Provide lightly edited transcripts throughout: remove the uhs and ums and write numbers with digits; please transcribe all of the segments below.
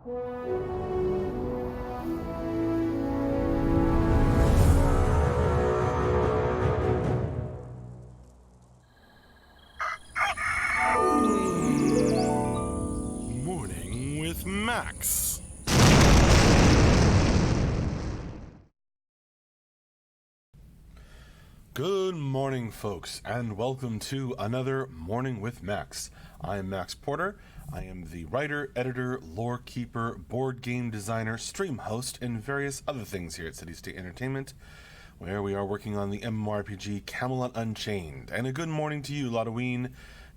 Morning with Max. Good morning, folks, and welcome to another Morning with Max. I am Max Porter. I am the writer, editor, lore keeper, board game designer, stream host, and various other things here at City State Entertainment, where we are working on the MMORPG Camelot Unchained. And a good morning to you, Lotoween,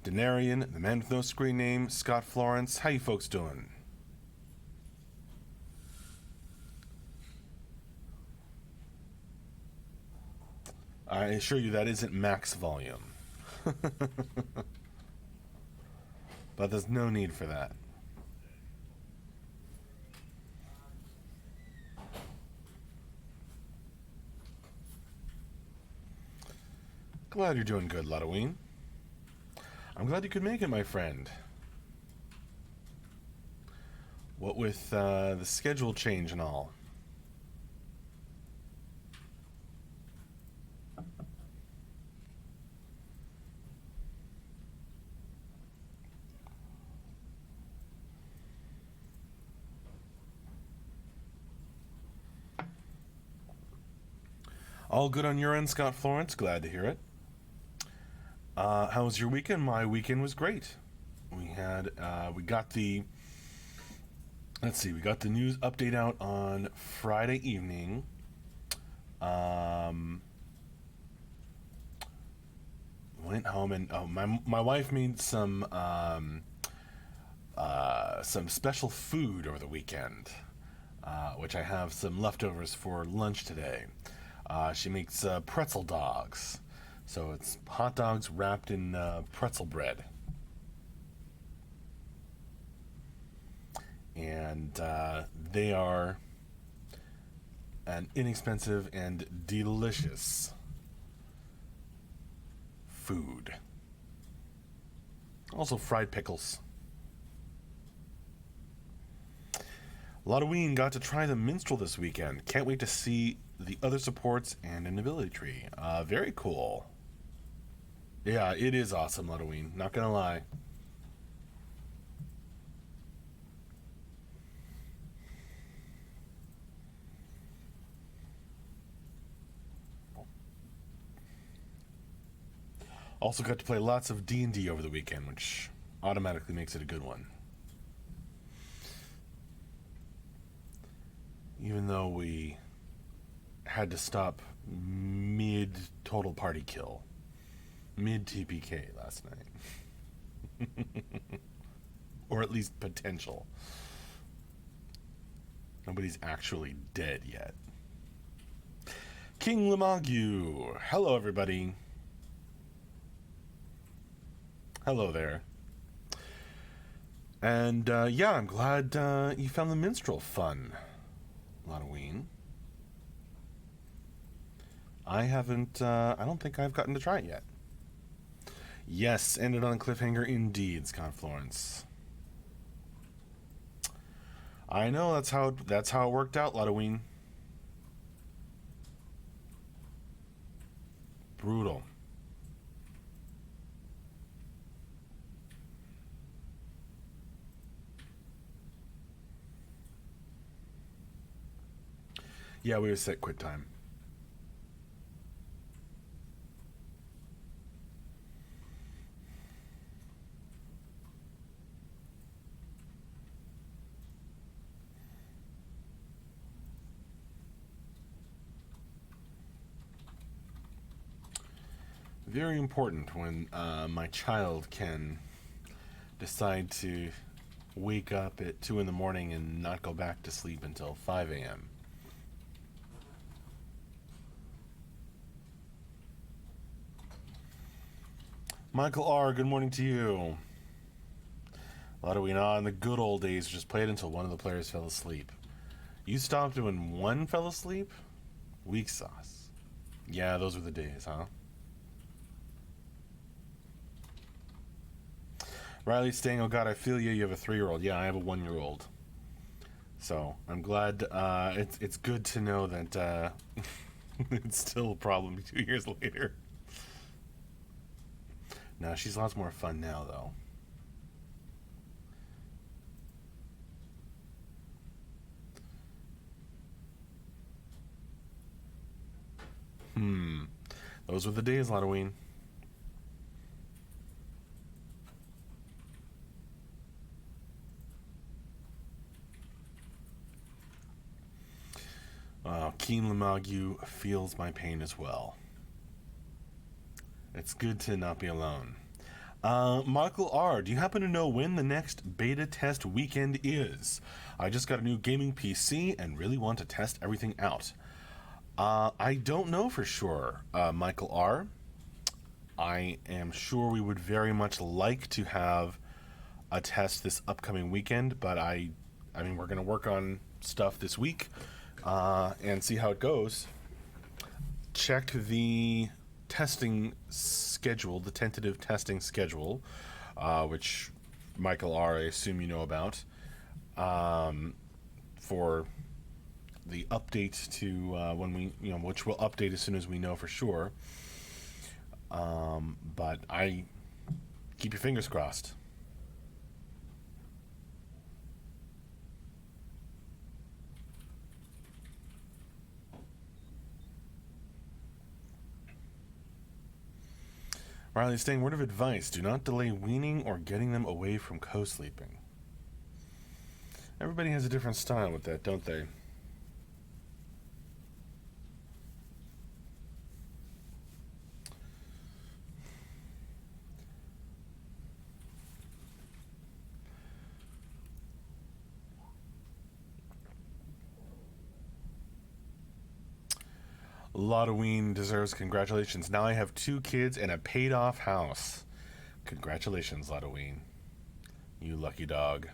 Denarian, the man with no screen name, Scott Florence. How you folks doing? I assure you that isn't max volume. But there's no need for that. Glad you're doing good, Lotoween. I'm glad you could make it, my friend. What with the schedule change and all. All good on your end, Scott Florence. Glad to hear it. How was your weekend? My weekend was great. We got the news update out on Friday evening. Went home and my wife made some special food over the weekend, which I have some leftovers for lunch today. She makes pretzel dogs. So it's hot dogs wrapped in pretzel bread. And they are an inexpensive and delicious food. Also fried pickles. Lotoween got to try the minstrel this weekend. Can't wait to see the other supports and an ability tree. Very cool. Yeah, it is awesome, Lotoween. Not gonna lie. Also got to play lots of D&D over the weekend, which automatically makes it a good one. Even though we had to stop mid total party kill, mid TPK last night. Or at least potential. Nobody's actually dead yet. King Lamagu. Hello, everybody. Hello there. And yeah, I'm glad you found the minstrel fun, Lotoween. I haven't, I don't think I've gotten to try it yet. Yes, ended on a cliffhanger indeed, Scott Florence. I know, that's how it worked out, Lotoween. Brutal. Yeah, we were set quit time. Very important when my child can decide to wake up at 2 in the morning and not go back to sleep until 5 a.m. Michael R., good morning to you. Lotoween, in the good old days, just played until one of the players fell asleep. You stopped when one fell asleep? Weak sauce. Yeah, those were the days, huh? Riley's saying, oh god, I feel you, you have a 3-year-old. Yeah, I have a 1-year-old. So I'm glad. It's good to know that it's still a problem 2 years later. No, she's lots more fun now, though. Hmm. Those were the days, Halloween. Keen Lamagu feels my pain as well. It's good to not be alone. Michael R., do you happen to know when the next beta test weekend is? I just got a new gaming PC and really want to test everything out. I don't know for sure, Michael R. I am sure we would very much like to have a test this upcoming weekend, but I mean, we're going to work on stuff this week and see how it goes. Check the testing schedule, the tentative testing schedule, which Michael R., I assume you know about, for the update to when we, which we'll update as soon as we know for sure. But I keep your fingers crossed. Riley saying, word of advice, do not delay weaning or getting them away from co-sleeping. Everybody has a different style with that, don't they? Lottoween deserves congratulations. Now I have 2 kids and a paid-off house. Congratulations, Lottoween. You lucky dog.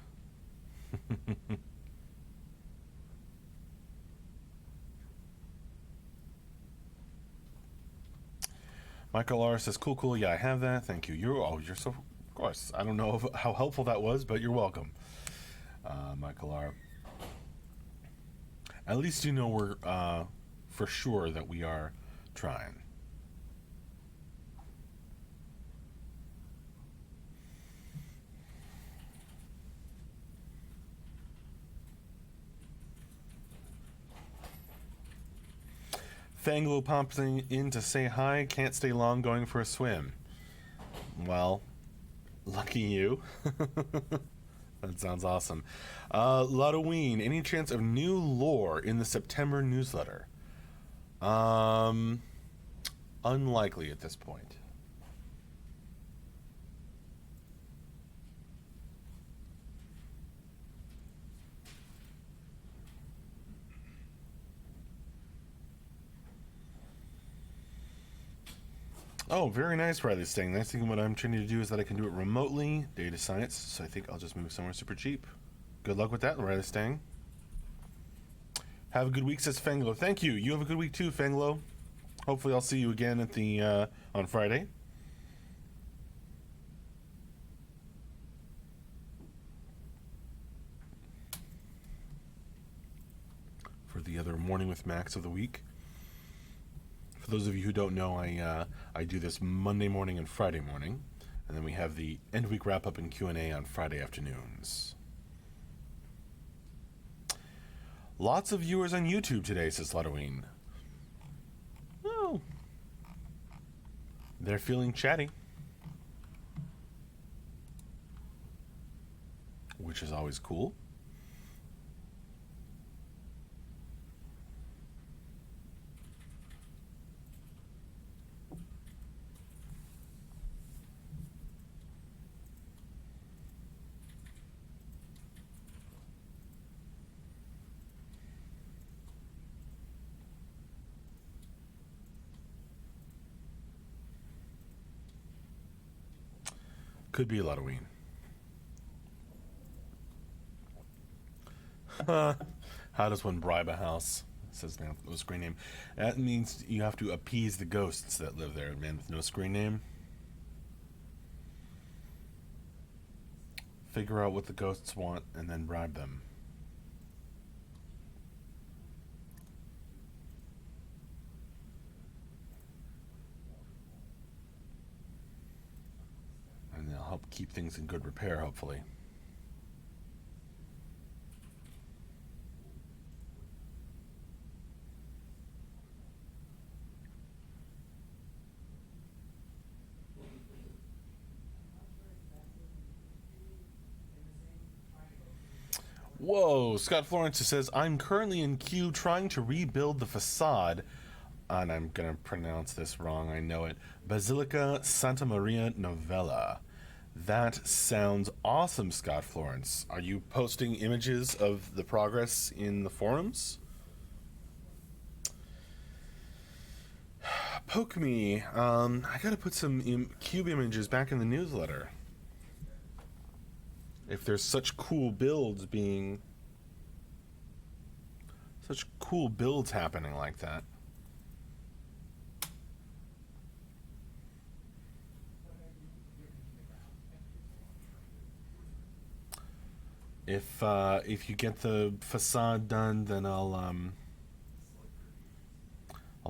Michael R. says, cool, cool. Yeah, I have that. Thank you. You're so... Of course. I don't know how helpful that was, but you're welcome. Michael R. At least you know we're... for sure that we are trying. Fanglo popping in to say hi. Can't stay long going for a swim. Well, lucky you. That sounds awesome. Lottoween, any chance of new lore in the September newsletter? Unlikely at this point. Oh, very nice, Riley's saying. Nice thing what I'm trying to do is that I can do it remotely, data science, so I think I'll just move somewhere super cheap. Good luck with that, Riley's saying. Have a good week, says Fanglo. Thank you. You have a good week too, Fanglo. Hopefully I'll see you again at the on Friday. For the other Morning with Max of the week. For those of you who don't know, I do this Monday morning and Friday morning, and then we have the end week wrap up and Q&A on Friday afternoons. Lots of viewers on YouTube today, says Lottoween. Oh, they're feeling chatty, which is always cool. Could be a Lottoween. How does one bribe a house? Says now no screen name. That means you have to appease the ghosts that live there, man, with no screen name. Figure out what the ghosts want and then bribe them. help keep things in good repair, hopefully. Whoa, Scott Florence says, I'm currently in queue trying to rebuild the facade, and I'm going to pronounce this wrong, I know it, Basilica Santa Maria Novella. That sounds awesome, Scott Florence. Are you posting images of the progress in the forums? Poke me. I gotta put some cube images back in the newsletter. If there's such cool builds happening like that. If you get the facade done, then I'll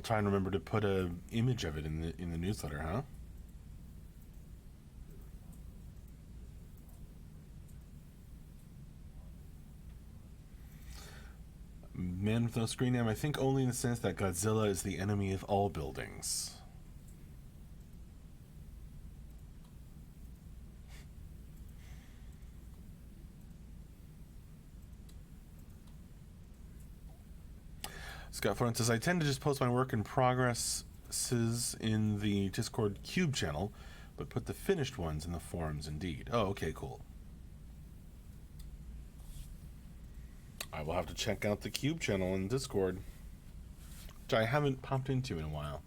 try and remember to put a image of it in the newsletter, huh? Man with no screen name, I think only in the sense that Godzilla is the enemy of all buildings. Scott Florence says, I tend to just post my work in progresses in the Discord Cube channel, but put the finished ones in the forums indeed. Oh, okay, cool. I will have to check out the Cube channel in Discord, which I haven't popped into in a while.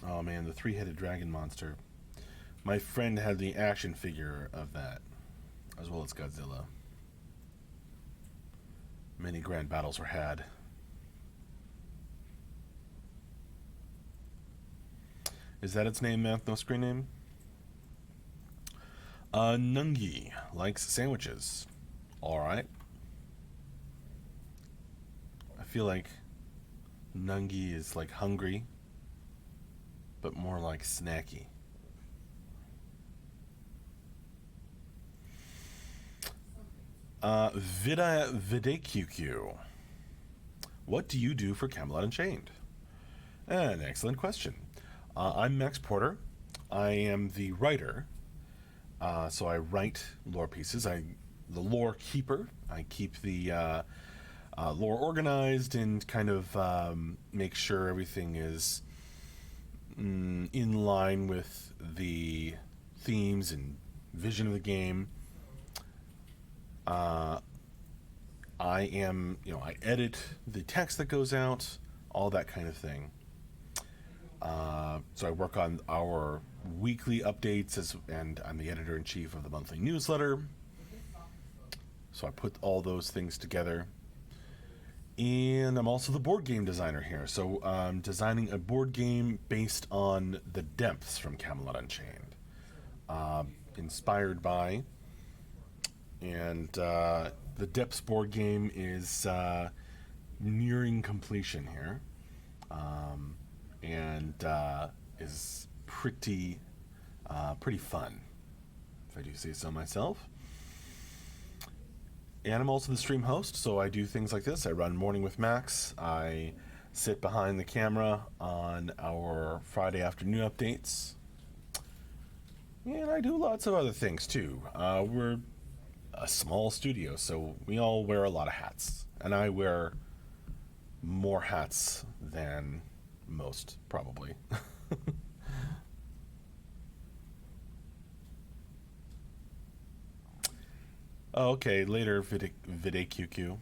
Oh man, the three-headed dragon monster. My friend had the action figure of that, as well as Godzilla. Many grand battles were had. Is that its name, Math? No screen name? Nungi likes sandwiches. Alright. I feel like Nungi is like hungry, but more like snacky. VidaQQ. What do you do for Camelot Unchained? An excellent question. I'm Max Porter. I am the writer. So I write lore pieces. The lore keeper. I keep the lore organized and kind of make sure everything is in line with the themes and vision of the game. I edit the text that goes out, all that kind of thing. So I work on our weekly updates, and I'm the editor-in-chief of the monthly newsletter. So I put all those things together. And I'm also the board game designer here. So I'm designing a board game based on the depths from Camelot Unchained. Inspired by. And the Depths board game is nearing completion here. And is pretty fun, if I do say so myself. And I'm also the stream host, so I do things like this. I run Morning with Max. I sit behind the camera on our Friday afternoon updates. And I do lots of other things, too. We're a small studio, so we all wear a lot of hats. And I wear more hats than most, probably. Oh, okay, later, VidAQQ.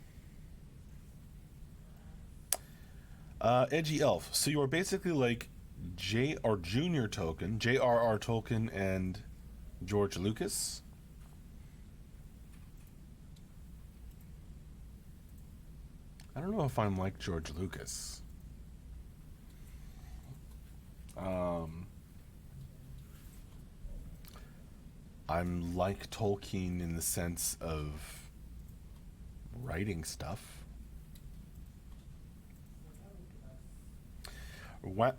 Edgy Elf. So you are basically like Junior Tolkien, J.R.R. Tolkien, and George Lucas. I don't know if I'm like George Lucas. I'm like Tolkien in the sense of writing stuff.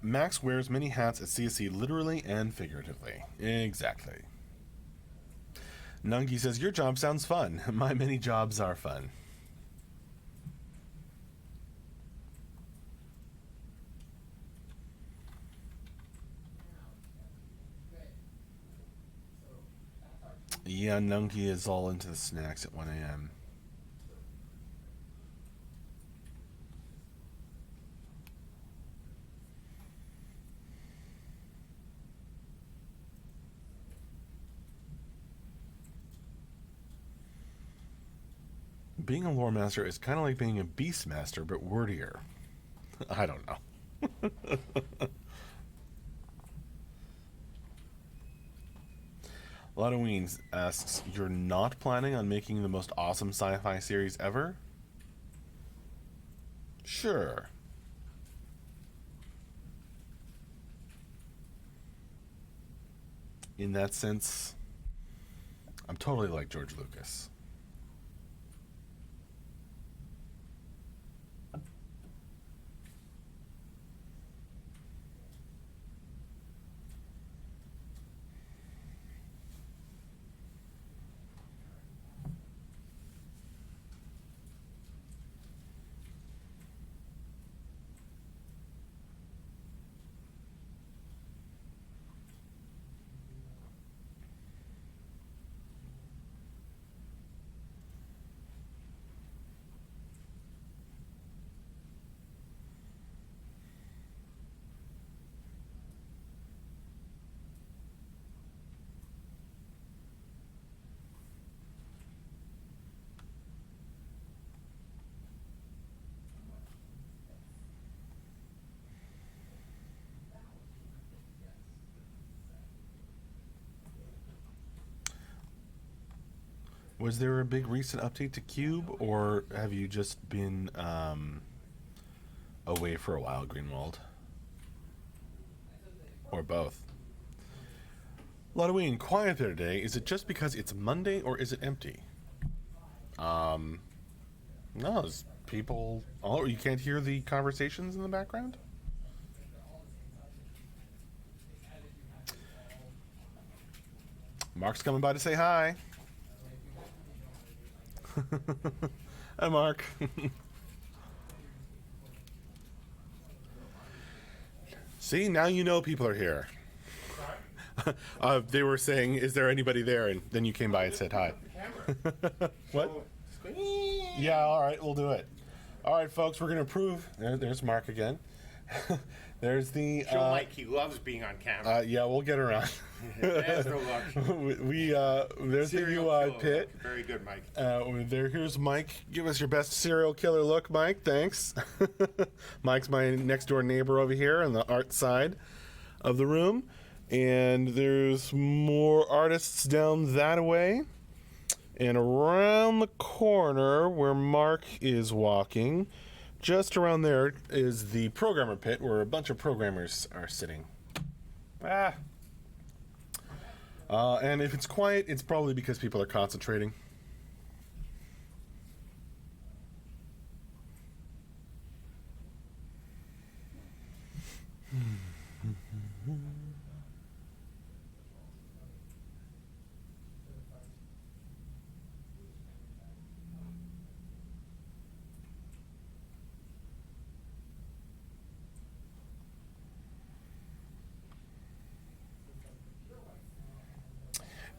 Max wears many hats at CSC, literally and figuratively. Exactly. Nungi says, your job sounds fun. My many jobs are fun. Yeah, Nungi is all into the snacks at 1 a.m. Being a lore master is kind of like being a beast master, but wordier. I don't know. Halloween asks, you're not planning on making the most awesome sci-fi series ever? Sure. In that sense, I'm totally like George Lucas. Was there a big recent update to Cube, or have you just been away for a while, Greenwald? Or both? Halloween, quiet there today. Is it just because it's Monday, or is it empty? No, it's people... Oh, you can't hear the conversations in the background? Mark's coming by to say hi. Hi, Mark. See, now you know people are here. They were saying, is there anybody there? And then you came by and said hi. What? Yeah, all right, we'll do it. All right, folks, we're going to approve. There's Mark again. There's the... Show Mike, he loves being on camera. Yeah, we'll get around. There's no luck. There's the UI pit. Look. Very good, Mike. Here's Mike. Give us your best serial killer look, Mike. Thanks. Mike's my next door neighbor over here on the art side of the room. And there's more artists down that way. And around the corner where Mark is walking, just around there is the programmer pit where a bunch of programmers are sitting. And if it's quiet, it's probably because people are concentrating.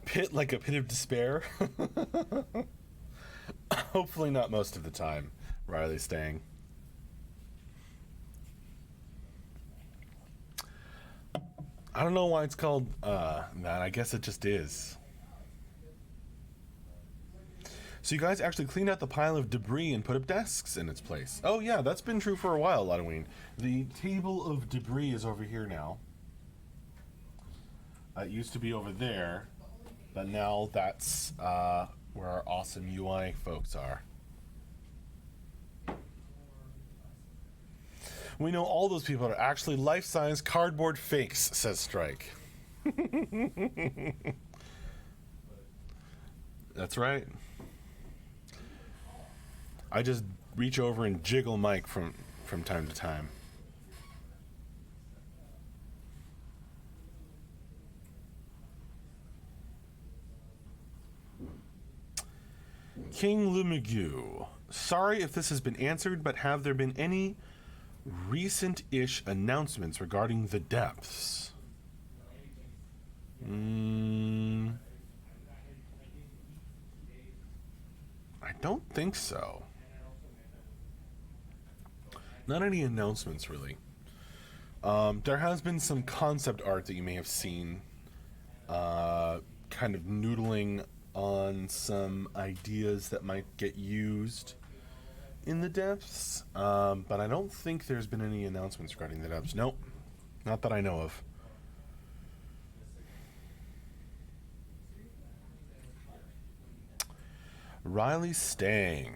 Pit like a pit of despair? Hopefully not most of the time. Riley's staying. I don't know why it's called that. I guess it just is. So you guys actually cleaned out the pile of debris and put up desks in its place. Oh yeah, that's been true for a while, Halloween. The table of debris is over here now. It used to be over there. But now that's where our awesome UI folks are. We know all those people are actually life-size cardboard fakes, says Strike. That's right. I just reach over and jiggle Mike from time to time. King Lumigu. Sorry if this has been answered, but have there been any recent-ish announcements regarding the depths? I don't think so. Not any announcements, really. There has been some concept art that you may have seen, kind of noodling on some ideas that might get used in the depths, but I don't think there's been any announcements regarding the depths. Nope, not that I know of. Riley Stang.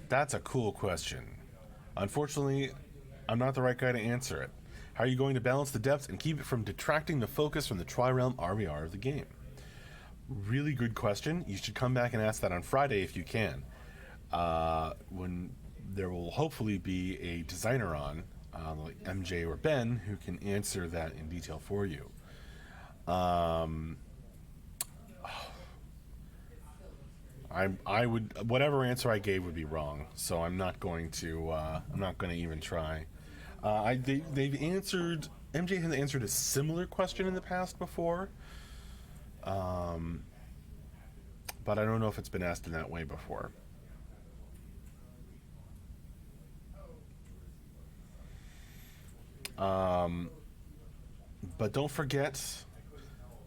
That's a cool question. Unfortunately, I'm not the right guy to answer it. How are you going to balance the depths and keep it from detracting the focus from the Tri-Realm RVR of the game? Really good question. You should come back and ask that on Friday if you can. When there will hopefully be a designer on, like MJ or Ben, who can answer that in detail for you. I would, whatever answer I gave would be wrong, so I'm not going to even try. They've answered, MJ has answered a similar question in the past before, but I don't know if it's been asked in that way before. But don't forget,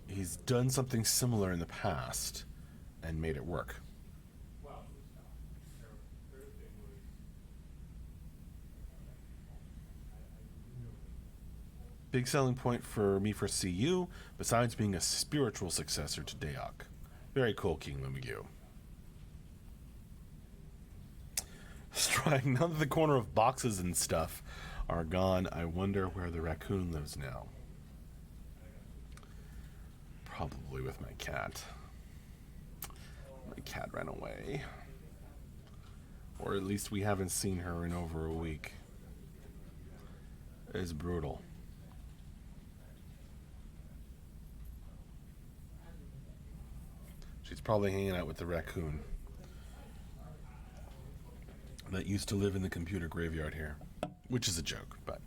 he's done something similar in the past and made it work. Big selling point for me for CU, besides being a spiritual successor to Daok. Very cool, King Lumigu. Strike, now that the corner of boxes and stuff are gone, I wonder where the raccoon lives now. Probably with my cat. My cat ran away. Or at least we haven't seen her in over a week. It's brutal. She's probably hanging out with the raccoon that used to live in the computer graveyard here, which is a joke, but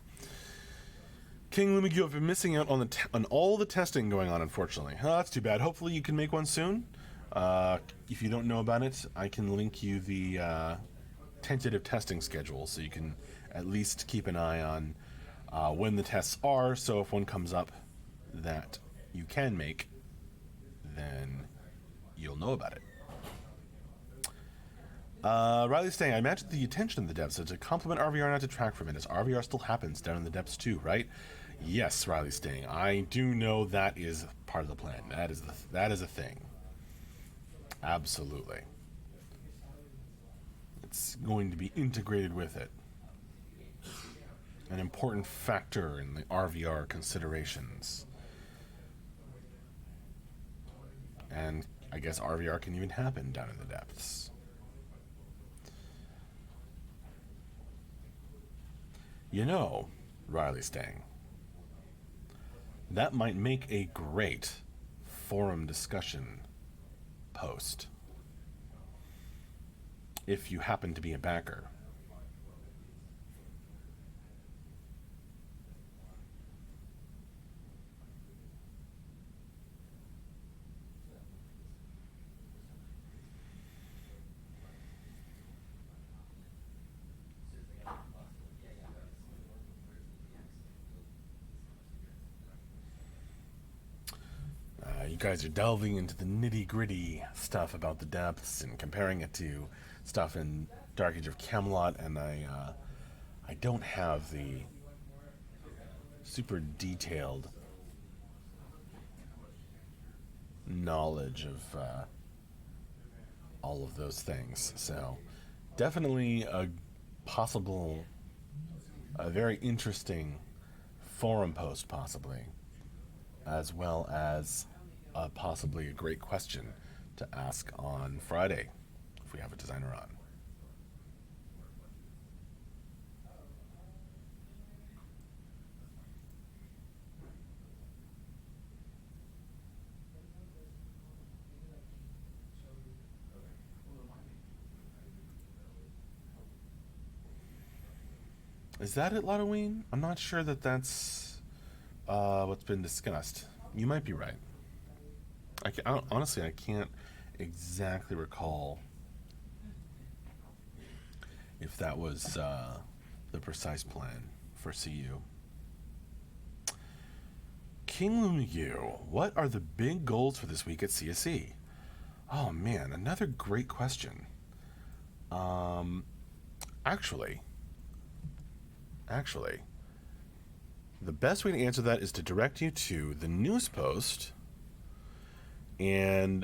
King Lumigu, I've been missing out on all the testing going on, unfortunately. Oh, that's too bad. Hopefully you can make one soon. If you don't know about it, I can link you the tentative testing schedule, so you can at least keep an eye on when the tests are, so if one comes up that you can make, then you'll know about it. Riley Stang, I imagine the attention in the depths is to complement RVR, not to detract from it, as RVR still happens down in the depths too, right? Yes, Riley Stang, I do know that is part of the plan. That is a thing. Absolutely. It's going to be integrated with it. An important factor in the RVR considerations. And I guess RVR can even happen down in the depths. You know, Riley Stang, that might make a great forum discussion post if you happen to be a backer. You guys are delving into the nitty-gritty stuff about the depths and comparing it to stuff in Dark Age of Camelot, and I don't have the super detailed knowledge of all of those things. So definitely a very interesting forum post, possibly, as well as possibly a great question to ask on Friday if we have a designer on. Is that it, Halloween? I'm not sure that that's what's been discussed. You might be right. Honestly, I can't exactly recall if that was the precise plan for CU. King Lumigu, what are the big goals for this week at CSE? Oh man, another great question. Actually, the best way to answer that is to direct you to the news post and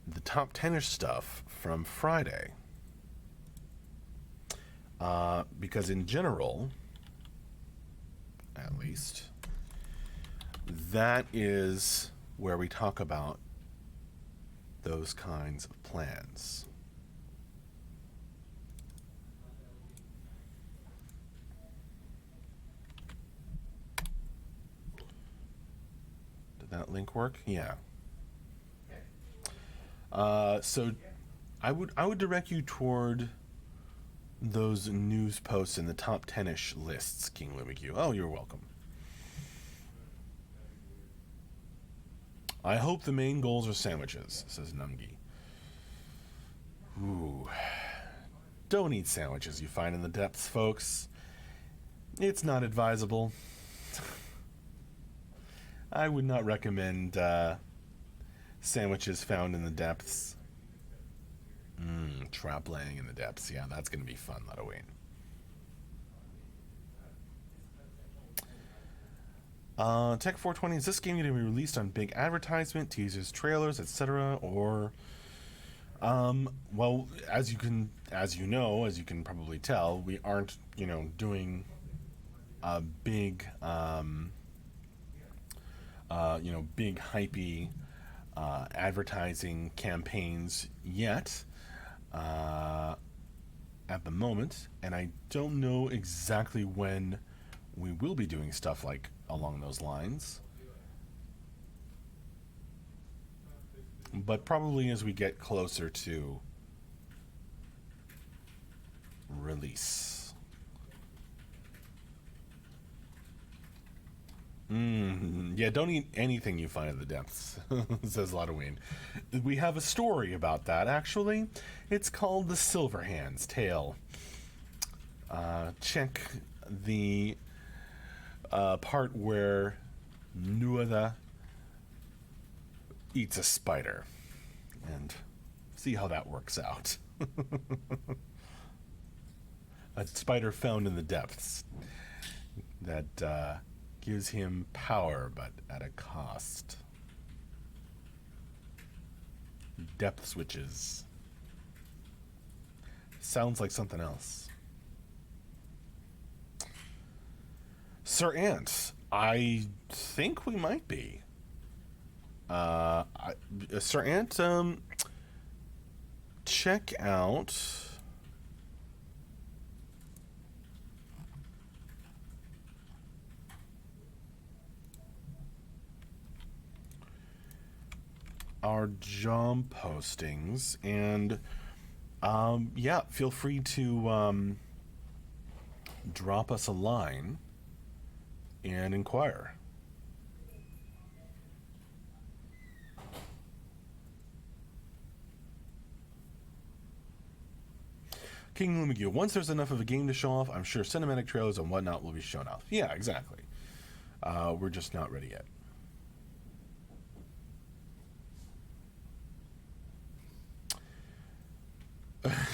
the top 10-ish stuff from Friday. Because in general, at least, that is where we talk about those kinds of plans. Did that link work? Yeah. So I would direct you toward those news posts in the top 10-ish lists, King Lumigu. Oh, you're welcome. I hope the main goals are sandwiches, says Numgi. Ooh. Don't eat sandwiches you find in the depths, folks. It's not advisable. I would not recommend sandwiches found in the depths. Trap laying in the depths. Yeah, that's going to be fun, Halloween. Tech 420, is this game going to be released on big advertisement, teasers, trailers, etc.? Or, well, as you can probably tell, we aren't, doing a big, big hypey advertising campaigns yet at the moment, and I don't know exactly when we will be doing stuff like along those lines, but probably as we get closer to release. Yeah, don't eat anything you find in the depths, says Halloween. We have a story about that, actually. It's called The Silverhand's Tale. Check the part where Nuada eats a spider and see how that works out. A spider found in the depths that gives him power, but at a cost. Depth switches. Sounds like something else. Sir Ant, I think we might be. Sir Ant, check out our job postings, and yeah, feel free to drop us a line and inquire. King Lumigu, once there's enough of a game to show off, I'm sure cinematic trailers and whatnot will be shown off. Yeah, exactly. We're just not ready yet.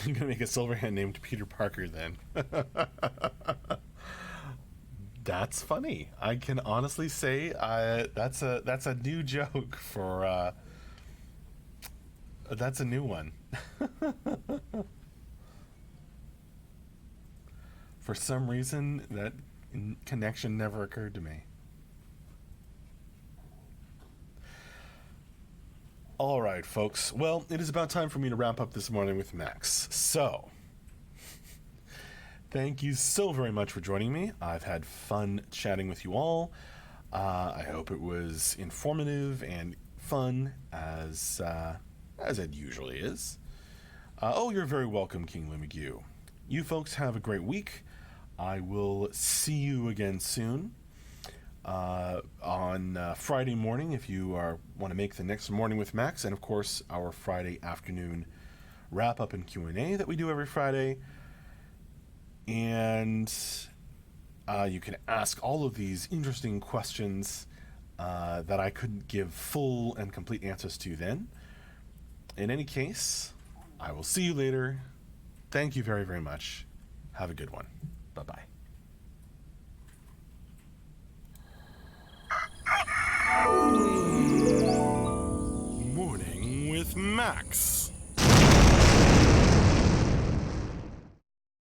You're gonna make a Silverhand named Peter Parker then. That's funny. I can honestly say that's a new joke for that's a new one. For some reason, that connection never occurred to me. All right, folks. Well, it is about time for me to wrap up this morning with Max. So, thank you so very much for joining me. I've had fun chatting with you all. I hope it was informative and fun as it usually is. Oh, you're very welcome, King Lumigu. You folks have a great week. I will see you again soon on Friday morning if you want to make the next Morning with Max, and of course our Friday afternoon wrap-up and Q&A that we do every Friday. And you can ask all of these interesting questions that I couldn't give full and complete answers to then. In any case, I will see you later. Thank you very, very much. Have a good one. Bye-bye. Morning with Max.